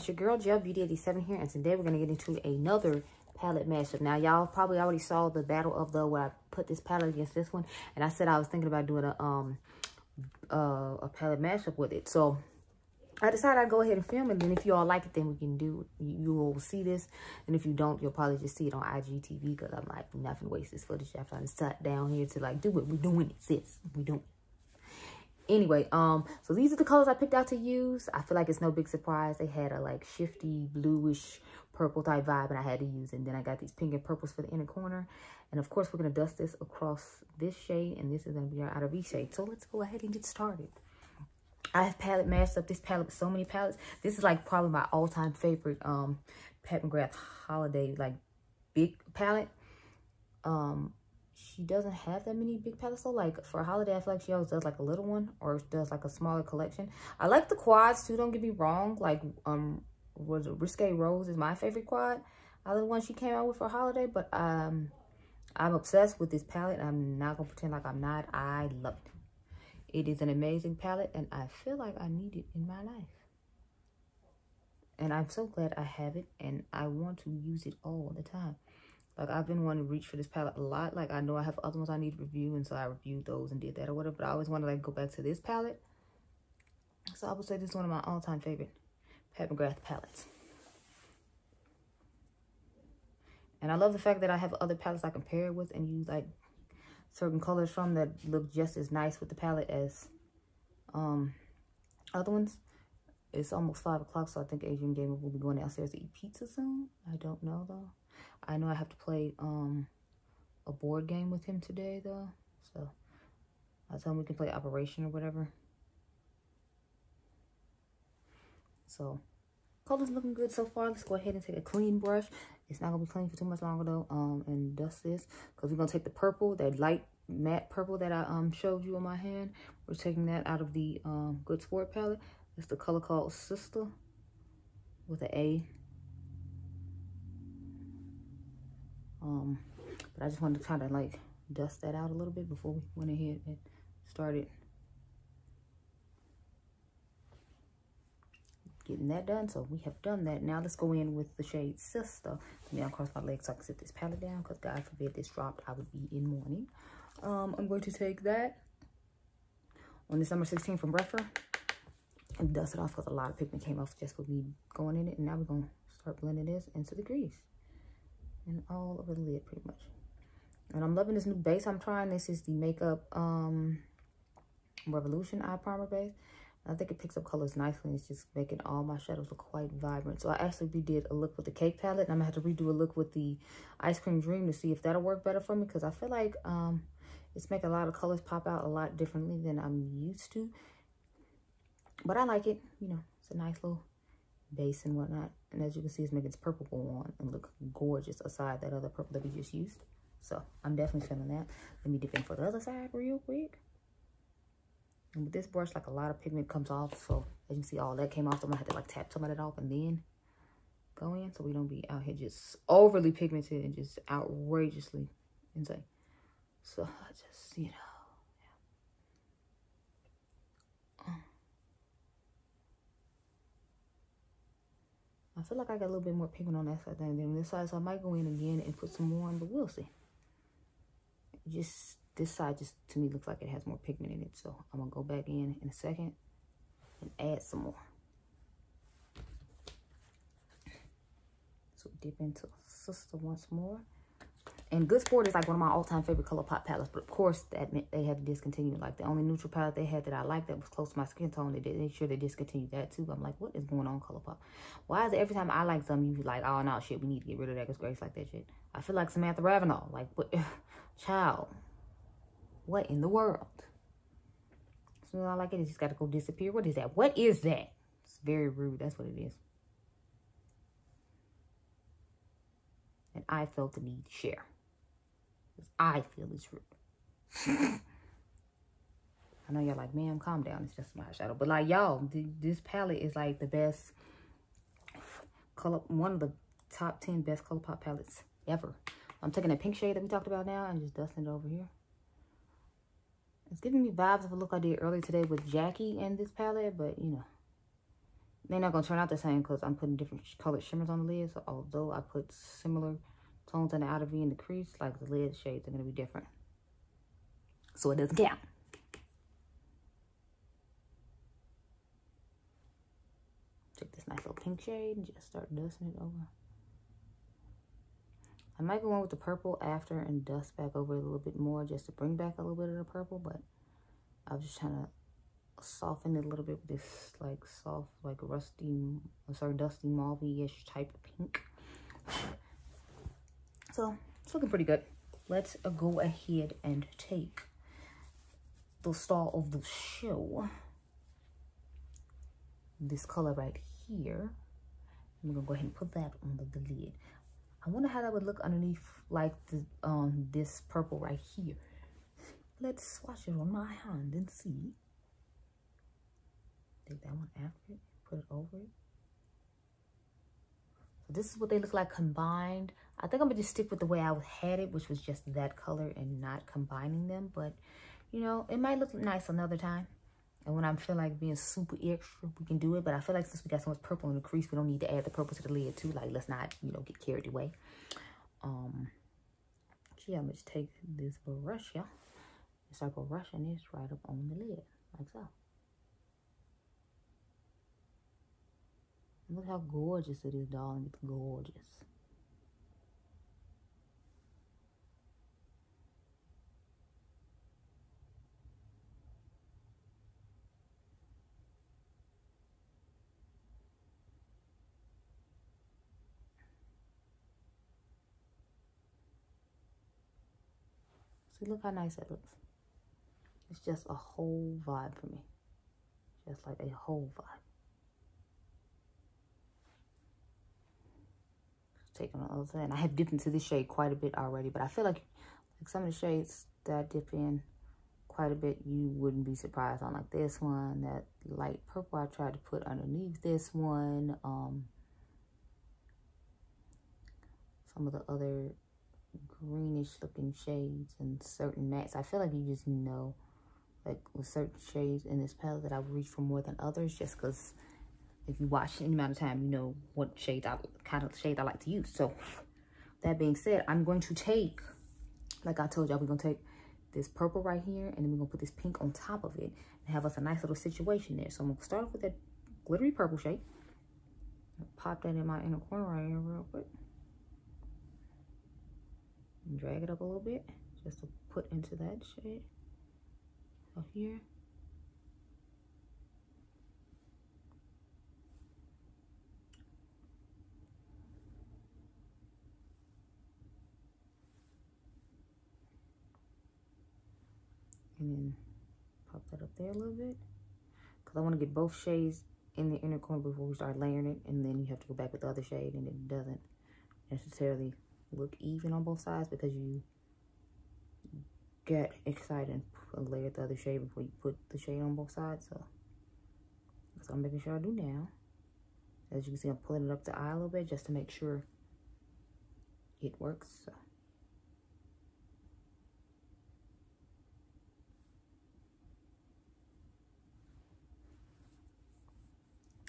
it's your girl Gel Beauty87 here, and today we're gonna get into another palette mashup. Now, y'all probably already saw the battle of the where I put this palette against this one, and I said I was thinking about doing a palette mashup with it. So I decided I'd go ahead and film it, and if you all like it, then we can do it. You will see this, and if you don't, you'll probably just see it on IGTV, because I'm like, I'm not gonna waste this footage after I sat down here to like do what we're doing it, sis. We doing it. Anyway, so these are the colors I picked out to use. I feel like it's no big surprise. They had a like shifty bluish purple type vibe, and I had to use it. And then I got these pink and purples for the inner corner. And of course, we're going to dust this across this shade, and this is going to be our outer V shade. So let's go ahead and get started. I have palette mashed up this palette with so many palettes. This is like probably my all-time favorite Pat McGrath holiday like big palette. She doesn't have that many big palettes, so like for a holiday, I feel like she always does like a little one or does like a smaller collection. I like the quads too, don't get me wrong. Like was it Risque Rose is my favorite quad out of the one she came out with for a holiday, but I'm obsessed with this palette. I'm not gonna pretend like I'm not. I love it. It is an amazing palette, and I feel like I need it in my life. And I'm so glad I have it, and I want to use it all the time. Like, I've been wanting to reach for this palette a lot. Like, I know I have other ones I need to review, and so I reviewed those and did that or whatever. But I always want to, like, go back to this palette. So I would say this is one of my all-time favorite Pat McGrath palettes. And I love the fact that I have other palettes I can pair it with and use, like, certain colors from that look just as nice with the palette as other ones. It's almost 5 o'clock, so I think Adriangameover will be going downstairs to eat pizza soon. I don't know, though. I know I have to play a board game with him today, though. So I told him we can play Operation or whatever. So color's looking good so far. Let's go ahead and take a clean brush. It's not gonna be clean for too much longer though. And dust this, because we're gonna take the purple, that light matte purple that I showed you on my hand. We're taking that out of the Good Sport palette. It's the color called Sister with an A. But I just wanted to kind of like dust that out a little bit before we went ahead and started getting that done. So we have done that. Now let's go in with the shade Sister. Let me uncross my legs so I can sit this palette down, because God forbid this dropped, I would be in mourning. I'm going to take that on this number 16 from Breonna and dust it off, because a lot of pigment came off just with me going in it. And now we're going to start blending this into the crease and all over the lid pretty much. And I'm loving this new base I'm trying. This is the Makeup Revolution eye primer base. I think it picks up colors nicely, and it's just making all my shadows look quite vibrant. So I actually redid a look with the Cake palette, and I'm gonna have to redo a look with the Ice Cream Dream to see if that'll work better for me, because I feel like it's making a lot of colors pop out a lot differently than I'm used to. But I like it, you know, it's a nice little base and whatnot. And as you can see, it's making this purple go on and look gorgeous aside that other purple that we just used. So I'm definitely feeling that. Let me dip in for the other side real quick. And with this brush, like, a lot of pigment comes off. So as you can see, all that came off. So I'm gonna have to like tap some of that off and then go in, so we don't be out here just overly pigmented and just outrageously insane. So I just, you know, I feel like I got a little bit more pigment on that side than on this side, so I might go in again and put some more on, but we'll see. Just this side, just to me looks like it has more pigment in it, so I'm gonna go back in a second and add some more. So dip into Sister once more. And Good Sport is like one of my all-time favorite Colourpop palettes, but of course that meant they had to discontinue. Like, the only neutral palette they had that I liked that was close to my skin tone, they made sure they discontinued that too. I'm like, what is going on, Colourpop? Why is it every time I like something, you like, oh no, shit, we need to get rid of that because Grace like that shit? I feel like Samantha Ravenel. Like, what? Child, what in the world? So I like it, it's just got to go disappear. What is that? What is that? It's very rude. That's what it is. And I felt the need to share. I feel it's rude. I know y'all like, ma'am, calm down. It's just my shadow. But like, y'all, this palette is like the best color, one of the top 10 best Colourpop palettes ever. I'm taking that pink shade that we talked about now and just dusting it over here. It's giving me vibes of a look I did earlier today with Jackie and this palette, but you know, They're not going to turn out the same because I'm putting different colored shimmers on the lid. So although I put similar tones in the outer V and the crease, like the lid shades are going to be different. So it doesn't count. Take this nice little pink shade and just start dusting it over. I might go on with the purple after and dust back over it a little bit more just to bring back a little bit of the purple, but I was just trying to soften it a little bit with this like soft, like rusty, dusty mauve-ish type of pink. So it's looking pretty good. Let's go ahead and take the star of the show, this color right here. I'm gonna go ahead and put that on the lid. I wonder how that would look underneath like the this purple right here. Let's swatch it on my hand and see. Take that one after it, put it over it. So this is what they look like combined. I think I'm gonna just stick with the way I had it, which was just that color and not combining them. But you know, it might look nice another time. And when I feel like being super extra, we can do it. But I feel like since we got so much purple in the crease, we don't need to add the purple to the lid too. Like, let's not, you know, get carried away. Yeah, I'm gonna just take this brush, yeah, and start brushing this right up on the lid, like so. Look how gorgeous it is, darling. It's gorgeous. See, look how nice that looks. It's just a whole vibe for me. Just like a whole vibe. Taking on the other side. I have dipped into this shade quite a bit already, but I feel like some of the shades that I dip in quite a bit, you wouldn't be surprised on. Like this one, that light purple I tried to put underneath this one. Some of the other greenish looking shades and certain mattes. I feel like you just know, like with certain shades in this palette, that I would reach for more than others, just because if you watch any amount of time, you know what shades kind of shades I like to use. So that being said, I'm going to take, like I told y'all, we're gonna take this purple right here, and then we're gonna put this pink on top of it and have us a nice little situation there. So I'm gonna start off with that glittery purple shade. Pop that in my inner corner right here real quick. And drag it up a little bit just to put into that shade. So here. And then pop that up there a little bit. Because I want to get both shades in the inner corner before we start layering it. And then you have to go back with the other shade, and it doesn't necessarily look even on both sides because you get excited and layer the other shade before you put the shade on both sides. So that's what I'm making sure I do now. As you can see, I'm pulling it up the eye a little bit just to make sure it works. So.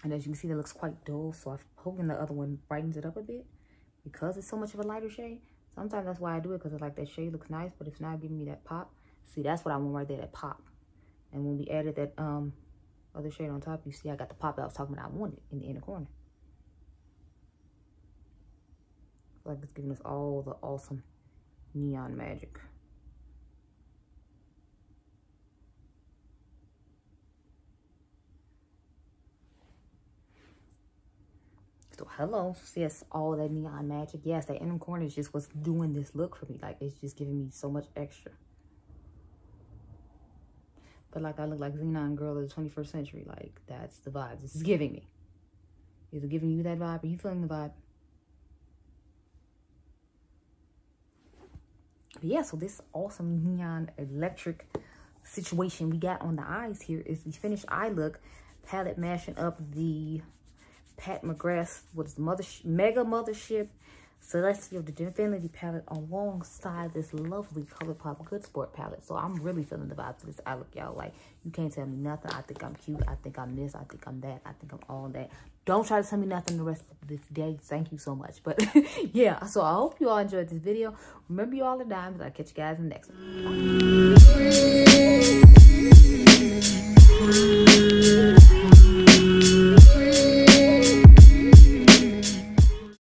And as you can see, that looks quite dull. So I'm hoping the other one brightens it up a bit because it's so much of a lighter shade. Sometimes that's why I do it, because it's like that shade looks nice, but it's not giving me that pop. See, that's what I want right there, that pop. And when we added that other shade on top, you see I got the pop that I was talking about I wanted in the inner corner. I feel like it's giving us all the awesome neon magic. So hello, sis, all that neon magic. Yes, that inner corner is just what's doing this look for me. Like, it's just giving me so much extra. But like, I look like Xenon girl of the 21st century. Like, that's the vibe this is giving me. Is it giving you that vibe? Are you feeling the vibe? But yeah, so this awesome neon electric situation we got on the eyes here is the finished eye look. Palette mashing up the Pat McGrath, what is Mega Mothership Celestial, the Divinity palette, alongside this lovely Colourpop Good Sport palette. So I'm really feeling the vibes of this eye look, y'all. Like, you can't tell me nothing. I think I'm cute. I think I'm this. I think I'm that. I think I'm all that. Don't try to tell me nothing the rest of this day. Thank you so much. But yeah, so I hope you all enjoyed this video. Remember, you all are diamonds. I'll catch you guys in the next one. Bye.